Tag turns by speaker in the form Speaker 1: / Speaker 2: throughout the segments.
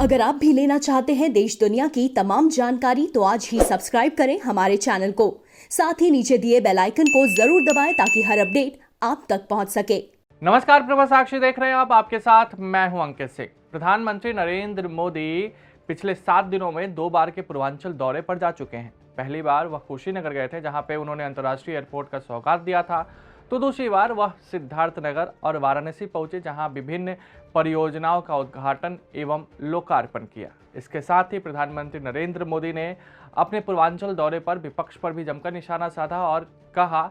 Speaker 1: अगर आप भी लेना चाहते हैं देश दुनिया की तमाम जानकारी तो आज ही सब्सक्राइब करें हमारे चैनल को। साथ ही नीचे दिए बेल आइकन को जरूर दबाएं ताकि हर अपडेट आप तक पहुंच सके।
Speaker 2: नमस्कार, प्रभा साक्षी देख रहे हैं आप। आपके साथ मैं हूं अंकित सिंह। प्रधानमंत्री नरेंद्र मोदी पिछले 7 दिनों में 2 बार के पूर्वांचल दौरे पर जा चुके हैं। पहली बार वह कुशीनगर गए थे, जहां पे उन्होंने अंतर्राष्ट्रीय एयरपोर्ट का सौगात दिया था, तो दूसरी बार वह सिद्धार्थनगर और वाराणसी पहुंचे, जहां विभिन्न परियोजनाओं का उद्घाटन एवं लोकार्पण किया। इसके साथ ही प्रधानमंत्री नरेंद्र मोदी ने अपने पूर्वांचल दौरे पर विपक्ष पर भी जमकर निशाना साधा और कहा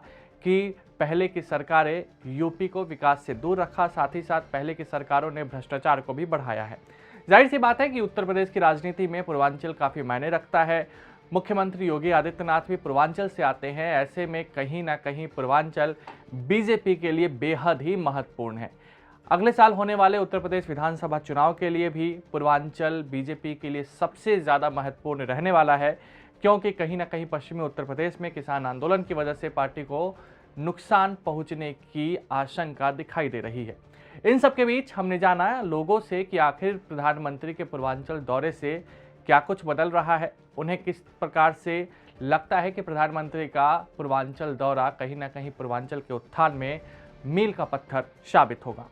Speaker 2: कि पहले की सरकारें यूपी को विकास से दूर रखा, साथ ही साथ पहले की सरकारों ने भ्रष्टाचार को भी बढ़ाया है। जाहिर सी बात है कि उत्तर प्रदेश की राजनीति में पूर्वांचल काफी मायने रखता है। मुख्यमंत्री योगी आदित्यनाथ भी पूर्वांचल से आते हैं। ऐसे में कहीं ना कहीं पूर्वांचल बीजेपी के लिए बेहद ही महत्वपूर्ण है। अगले साल होने वाले उत्तर प्रदेश विधानसभा चुनाव के लिए भी पूर्वांचल बीजेपी के लिए सबसे ज़्यादा महत्वपूर्ण रहने वाला है, क्योंकि कहीं ना कहीं पश्चिमी उत्तर प्रदेश में किसान आंदोलन की वजह से पार्टी को नुकसान पहुंचने की आशंका दिखाई दे रही है। इन सब के बीच हमने जाना लोगों से कि आखिर प्रधानमंत्री के पूर्वांचल दौरे से क्या कुछ बदल रहा है, उन्हें किस प्रकार से लगता है कि प्रधानमंत्री का पूर्वांचल दौरा कहीं ना कहीं पूर्वांचल के उत्थान में मील का पत्थर साबित होगा।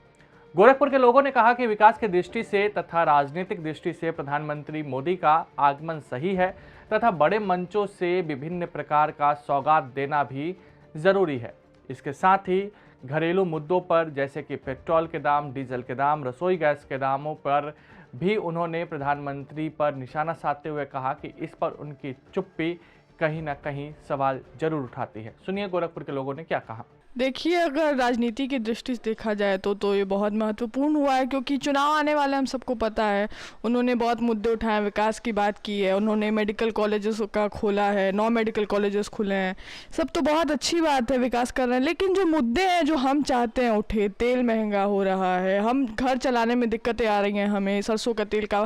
Speaker 2: गोरखपुर के लोगों ने कहा कि विकास की दृष्टि से तथा राजनीतिक दृष्टि से प्रधानमंत्री मोदी का आगमन सही है तथा बड़े मंचों से विभिन्न प्रकार का सौगात देना भी जरूरी है। इसके साथ ही घरेलू मुद्दों पर जैसे कि पेट्रोल के दाम, डीजल के दाम, रसोई गैस के दामों पर भी उन्होंने प्रधानमंत्री पर निशाना साधते हुए कहा कि इस पर उनकी चुप्पी कहीं ना कहीं सवाल जरूर उठाती है। सुनिए गोरखपुर के लोगों ने क्या कहा।
Speaker 3: देखिए, अगर राजनीति की दृष्टि से देखा जाए तो ये बहुत महत्वपूर्ण हुआ है, क्योंकि चुनाव आने वाले हम सबको पता है। उन्होंने बहुत मुद्दे उठाए, विकास की बात की है, उन्होंने मेडिकल कॉलेजेस का खोला है, 9 मेडिकल कॉलेजेस खुले हैं, सब तो बहुत अच्छी बात है, विकास कर रहे हैं। लेकिन जो मुद्दे हैं जो हम चाहते हैं उठे, तेल महंगा हो रहा है, हम घर चलाने में दिक्कतें आ रही हैं, हमें सरसों का तेल का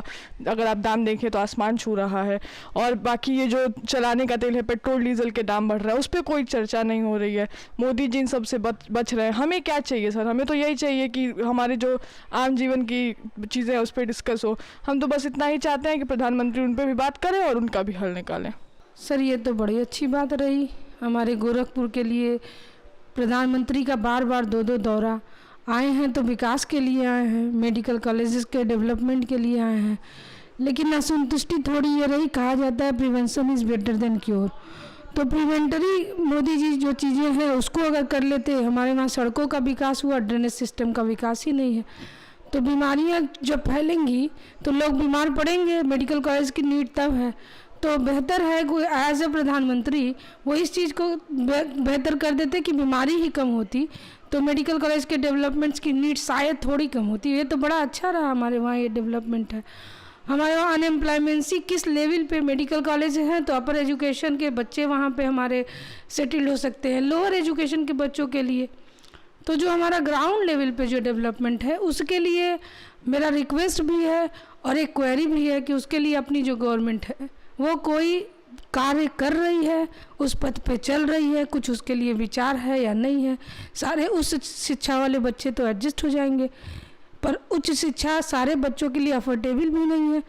Speaker 3: अगर आप दाम देखें तो आसमान छू रहा है, और बाकी ये जो चलाने का तेल है, पेट्रोल डीजल के दाम बढ़ रहा है, उस पर कोई चर्चा नहीं हो रही है। मोदी जी से बच रहे हैं। हमें क्या चाहिए सर? हमें तो यही चाहिए कि हमारे जो आम जीवन की चीज़ें हैं उस पर डिस्कस हो। हम तो बस इतना ही चाहते हैं कि प्रधानमंत्री उन पर भी बात करें और उनका भी हल निकालें।
Speaker 4: सर, ये तो बड़ी अच्छी बात रही हमारे गोरखपुर के लिए। प्रधानमंत्री का बार बार 2-2 दौरा आए हैं तो विकास के लिए आए हैं, मेडिकल कॉलेजेस के डेवलपमेंट के लिए आए हैं। लेकिन असंतुष्टि थोड़ी ये रही, कहा जाता है prevention is better than cure. तो प्रिवेंटरी मोदी जी जो चीज़ें हैं उसको अगर कर लेते, हमारे वहाँ सड़कों का विकास हुआ, ड्रेनेज सिस्टम का विकास ही नहीं है, तो बीमारियाँ जब फैलेंगी तो लोग बीमार पड़ेंगे। मेडिकल कॉलेज की नीड तब है, तो बेहतर है कोई एज ए प्रधानमंत्री वो इस चीज़ को बेहतर कर देते कि बीमारी ही कम होती, तो मेडिकल कॉलेज के डेवलपमेंट्स की नीड शायद थोड़ी कम होती। ये तो बड़ा अच्छा रहा हमारे वहाँ ये डेवलपमेंट है। हमारे वहाँ अनएम्प्लॉयमेंसी किस लेवल पे मेडिकल कॉलेज हैं तो अपर एजुकेशन के बच्चे वहाँ पे हमारे सेटल हो सकते हैं, लोअर एजुकेशन के बच्चों के लिए। तो जो हमारा ग्राउंड लेवल पे जो डेवलपमेंट है उसके लिए मेरा रिक्वेस्ट भी है और एक क्वेरी भी है कि उसके लिए अपनी जो गवर्नमेंट है वो कोई कार्य कर रही है, उस पथ पे चल रही है, कुछ उसके लिए विचार है या नहीं है। सारे उच्च शिक्षा वाले बच्चे तो एडजस्ट हो जाएंगे, पर उच्च शिक्षा सारे बच्चों के लिए अफोर्डेबल भी नहीं है,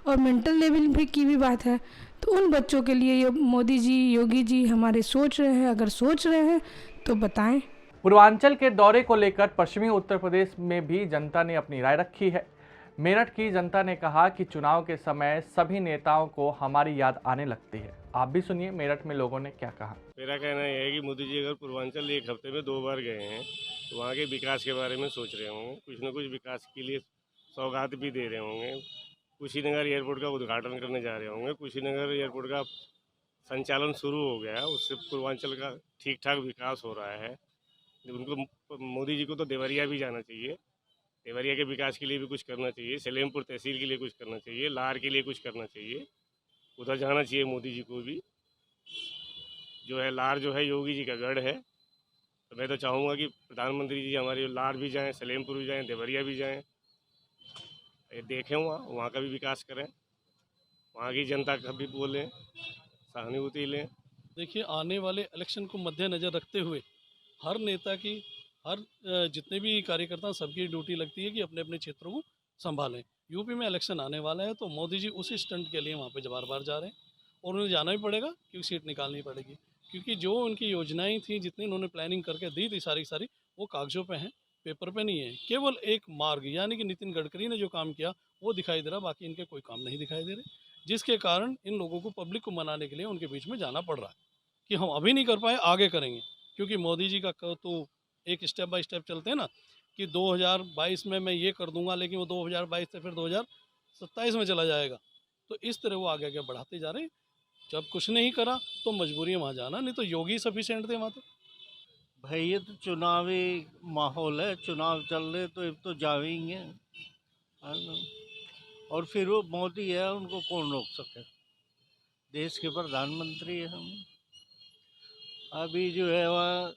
Speaker 4: और मेंटल लेवल भी की भी बात है। तो उन बच्चों के लिए ये मोदी जी, योगी जी हमारे सोच रहे हैं, अगर सोच रहे हैं तो बताएं।
Speaker 2: पूर्वांचल के दौरे को लेकर पश्चिमी उत्तर प्रदेश में भी जनता ने अपनी राय रखी है। मेरठ की जनता ने कहा कि चुनाव के समय सभी नेताओं को हमारी याद आने लगती है। आप भी सुनिए मेरठ में लोगों ने क्या कहा।
Speaker 5: मेरा कहना यह है कि मोदी जी अगर पूर्वांचल 1 हफ्ते में 2 बार गए हैं तो वहाँ के विकास के बारे में सोच रहे होंगे, कुछ न कुछ विकास के लिए सौगात भी दे रहे होंगे। कुशीनगर एयरपोर्ट का उद्घाटन करने जा रहे होंगे। कुशीनगर एयरपोर्ट का संचालन शुरू हो गया है, उससे पूर्वांचल का ठीक ठाक विकास हो रहा है। उनको मोदी जी को तो देवरिया भी जाना चाहिए, देवरिया के विकास के लिए भी कुछ करना चाहिए, सलेमपुर तहसील के लिए कुछ करना चाहिए, लार के लिए कुछ करना चाहिए, उधर जाना चाहिए मोदी जी को भी। जो है लार जो है योगी जी का गढ़ है, तो मैं तो चाहूँगा कि प्रधानमंत्री जी हमारे लार भी जाएं, सलेमपुर भी जाएं, देवरिया भी जाएं, देखें वहाँ का भी विकास करें, वहाँ की जनता का भी बोलें, सहानुभूति लें।
Speaker 6: देखिए, आने वाले इलेक्शन को मद्देनज़र रखते हुए हर नेता की, हर जितने भी कार्यकर्ता सबकी ड्यूटी लगती है कि अपने अपने क्षेत्रों को संभालें। यूपी में इलेक्शन आने वाला है तो मोदी जी उसी स्टंट के लिए वहाँ पे बार बार जा रहे हैं और उन्हें जाना भी पड़ेगा क्योंकि सीट निकालनी पड़ेगी, क्योंकि जो उनकी योजनाएं थी, जितनी उन्होंने प्लानिंग करके दी थी सारी सारी, वो कागजों पे हैं, पेपर पे नहीं है। केवल एक मार्ग यानी कि नितिन गडकरी ने जो काम किया वो दिखाई दे रहा, बाकी इनके कोई काम नहीं दिखाई दे रहे, जिसके कारण इन लोगों को पब्लिक को मनाने के लिए उनके बीच में जाना पड़ रहा है कि हम अभी नहीं कर पाए, आगे करेंगे। क्योंकि मोदी जी का तो एक स्टेप बाय स्टेप चलते हैं ना कि 2022 में मैं ये कर दूंगा, लेकिन वो 2022 से फिर 2027 में चला जाएगा। तो इस तरह वो आगे आगे बढ़ाते जा रहे हैं। जब कुछ नहीं करा तो मजबूरी है वहाँ जाना, नहीं तो योगी सफिशिएंट थे वहाँ तो।
Speaker 7: भाई ये तो चुनावी माहौल है, चुनाव चल रहे तो अब तो जाएंगे, है ना। और फिर वो मोदी है, उनको कौन रोक सके, देश के प्रधानमंत्री है हम। अभी जो है वह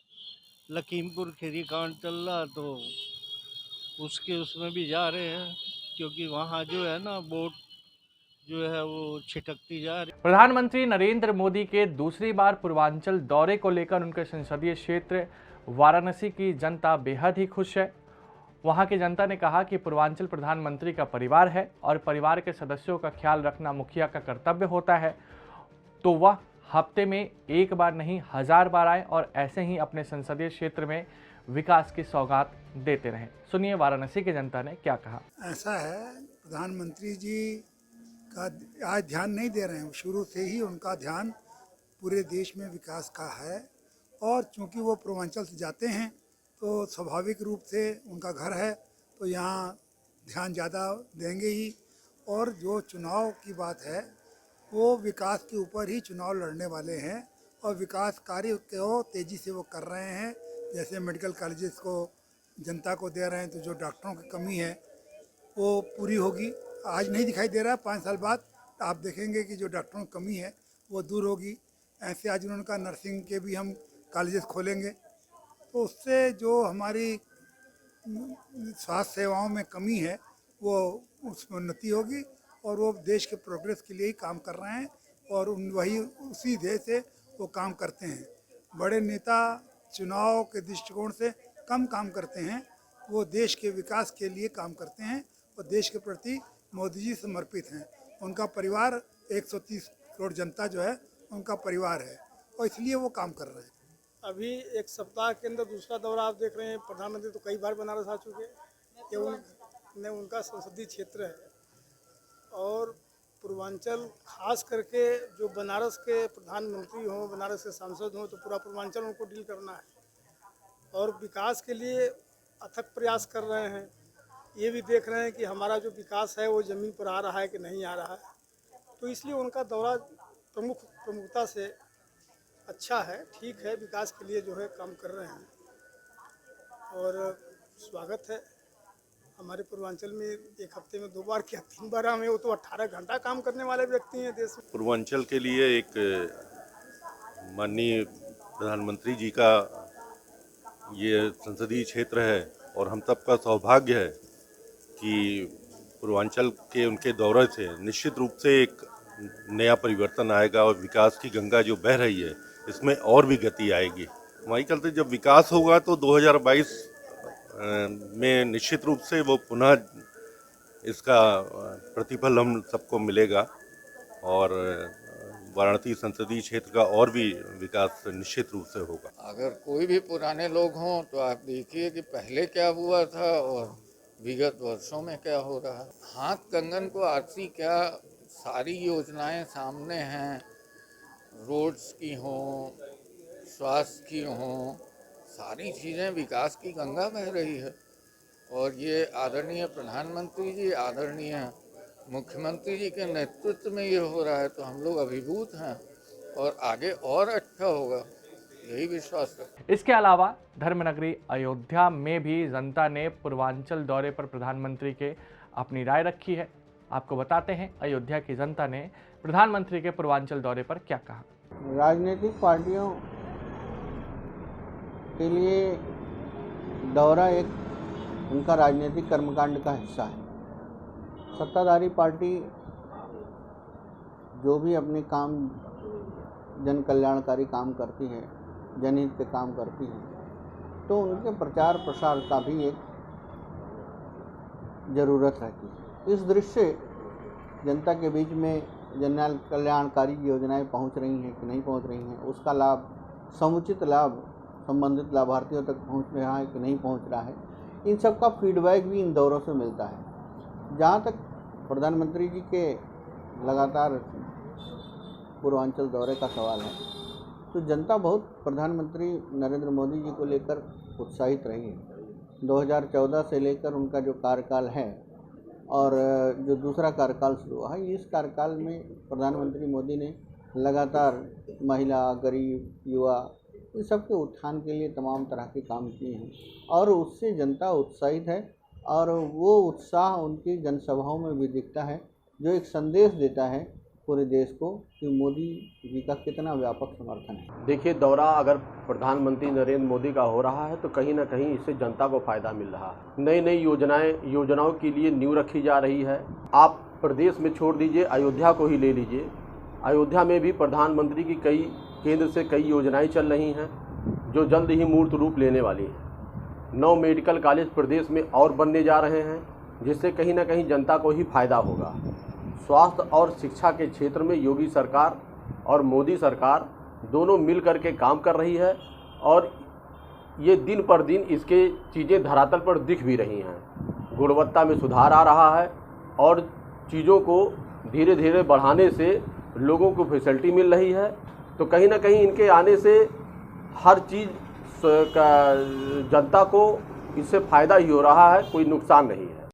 Speaker 7: लखीमपुर खीरी कांड चल रहा तो उसमें भी जा रहे हैं, क्योंकि वहाँ जो है ना वोट जो है वो छिटकती जा रही।
Speaker 2: प्रधानमंत्री नरेंद्र मोदी के दूसरी बार पूर्वांचल दौरे को लेकर उनके संसदीय क्षेत्र वाराणसी की जनता बेहद ही खुश है। वहां की जनता ने कहा कि पूर्वांचल प्रधानमंत्री का परिवार है और परिवार के सदस्यों का ख्याल रखना मुखिया का कर्तव्य होता है, तो वह हफ्ते में एक बार नहीं 1000 बार आए और ऐसे ही अपने संसदीय क्षेत्र में विकास की सौगात देते रहें। सुनिए वाराणसी की जनता ने क्या कहा।
Speaker 8: ऐसा है, प्रधानमंत्री जी का आज ध्यान नहीं दे रहे हैं, शुरू से ही उनका ध्यान पूरे देश में विकास का है। और चूंकि वो पूर्वांचल से जाते हैं तो स्वाभाविक रूप से उनका घर है तो यहाँ ध्यान ज़्यादा देंगे ही। और जो चुनाव की बात है वो विकास के ऊपर ही चुनाव लड़ने वाले हैं और विकास कार्य को तेज़ी से वो कर रहे हैं। जैसे मेडिकल कॉलेजेस को जनता को दे रहे हैं, तो जो डॉक्टरों की कमी है वो पूरी होगी। आज नहीं दिखाई दे रहा है, 5 साल बाद आप देखेंगे कि जो डॉक्टरों की कमी है वो दूर होगी। ऐसे आज उन्होंने कहा नर्सिंग के भी हम कॉलेजेस खोलेंगे, तो उससे जो हमारी स्वास्थ्य सेवाओं में कमी है वो उसमें उन्नति होगी और वो देश के प्रोग्रेस के लिए ही काम कर रहे हैं और वही उसी ध्येय से वो काम करते हैं। बड़े नेता चुनाव के दृष्टिकोण से कम काम करते हैं, वो देश के विकास के लिए काम करते हैं और देश के प्रति मोदी जी समर्पित हैं। उनका परिवार 130 करोड़ जनता जो है उनका परिवार है और इसलिए वो काम कर रहे हैं।
Speaker 9: अभी एक सप्ताह के अंदर दूसरा दौरा आप देख रहे हैं। प्रधानमंत्री तो कई बार बनारस आ चुके हैं, ये उनका संसदीय क्षेत्र है और पूर्वांचल खास करके जो बनारस के प्रधानमंत्री हों, बनारस के सांसद हों, तो पूरा पूर्वांचल उनको डील करना है और विकास के लिए अथक प्रयास कर रहे हैं। ये भी देख रहे हैं कि हमारा जो विकास है वो ज़मीन पर आ रहा है कि नहीं आ रहा है, तो इसलिए उनका दौरा प्रमुखता से अच्छा है, ठीक है, विकास के लिए जो है काम कर रहे हैं और स्वागत है। हमारे पूर्वांचल में एक हफ्ते में 2 बार क्या 3 बार हमें, वो तो 18 घंटा काम करने वाले व्यक्ति हैं देश में।
Speaker 10: पूर्वांचल के लिए एक माननीय प्रधानमंत्री जी का ये संसदीय क्षेत्र है और हम सबका सौभाग्य है कि पूर्वांचल के उनके दौरे से निश्चित रूप से एक नया परिवर्तन आएगा और विकास की गंगा जो बह रही है इसमें और भी गति आएगी। हमारे चलते जब विकास होगा तो 2022 में निश्चित रूप से वो पुनः इसका प्रतिफल हम सबको मिलेगा और वाराणसी संसदीय क्षेत्र का और भी विकास निश्चित रूप से होगा।
Speaker 11: अगर कोई भी पुराने लोग हों तो आप देखिए कि पहले क्या हुआ था और विगत वर्षों में क्या हो रहा है। हाथ कंगन को आरती क्या, सारी योजनाएं सामने हैं, रोड्स की हों, स्वास्थ्य की हों, सारी चीज़ें विकास की गंगा बह रही है और ये आदरणीय प्रधानमंत्री जी, आदरणीय मुख्यमंत्री जी के नेतृत्व में ये हो रहा है, तो हम लोग अभिभूत हैं और आगे और अच्छा होगा, यही विश्वास है।
Speaker 2: इसके अलावा धर्मनगरी अयोध्या में भी जनता ने पूर्वांचल दौरे पर प्रधानमंत्री के अपनी राय रखी है। आपको बताते हैं अयोध्या की जनता ने प्रधानमंत्री के पूर्वांचल दौरे पर क्या कहा।
Speaker 12: राजनीतिक पार्टियों के लिए दौरा एक उनका राजनीतिक कर्मकांड का हिस्सा है। सत्ताधारी पार्टी जो भी अपने काम जन कल्याणकारी काम करती है, जनहित के काम करती है, तो उनके प्रचार प्रसार का भी एक ज़रूरत रहती है। इस दृष्टि से जनता के बीच में जन कल्याणकारी योजनाएं पहुंच रही हैं कि नहीं पहुंच रही हैं, उसका लाभ, समुचित लाभ संबंधित लाभार्थियों तक पहुंच रहा है कि नहीं पहुंच रहा है, इन सब का फीडबैक भी इन दौरों से मिलता है। जहां तक प्रधानमंत्री जी के लगातार पूर्वांचल दौरे का सवाल है, तो जनता बहुत प्रधानमंत्री नरेंद्र मोदी जी को लेकर उत्साहित रही है। 2014 से लेकर उनका जो कार्यकाल है और जो दूसरा कार्यकाल शुरू हुआ है, इस कार्यकाल में प्रधानमंत्री मोदी ने लगातार महिला, गरीब, युवा, इन सब के उत्थान के लिए तमाम तरह के काम किए हैं और उससे जनता उत्साहित है और वो उत्साह उनकी जनसभाओं में भी दिखता है, जो एक संदेश देता है पूरे देश को कि मोदी जी का कितना व्यापक समर्थन है।
Speaker 13: देखिए, दौरा अगर प्रधानमंत्री नरेंद्र मोदी का हो रहा है तो कहीं ना कहीं इससे जनता को फ़ायदा मिल रहा है। नई नई योजनाओं के लिए नींव रखी जा रही है। आप प्रदेश में छोड़ दीजिए, अयोध्या को ही ले लीजिए। अयोध्या में भी प्रधानमंत्री की केंद्र से कई योजनाएं चल रही हैं जो जल्द ही मूर्त रूप लेने वाली हैं। 9 मेडिकल कॉलेज प्रदेश में और बनने जा रहे हैं, जिससे कहीं ना कहीं जनता को ही फायदा होगा। स्वास्थ्य और शिक्षा के क्षेत्र में योगी सरकार और मोदी सरकार दोनों मिल कर के काम कर रही है और ये दिन पर दिन इसके चीज़ें धरातल पर दिख भी रही हैं। गुणवत्ता में सुधार आ रहा है और चीज़ों को धीरे धीरे बढ़ाने से लोगों को फैसिलिटी मिल रही है। तो कहीं ना कहीं इनके आने से हर चीज़ का जनता को इससे फ़ायदा ही हो रहा है, कोई नुकसान नहीं है।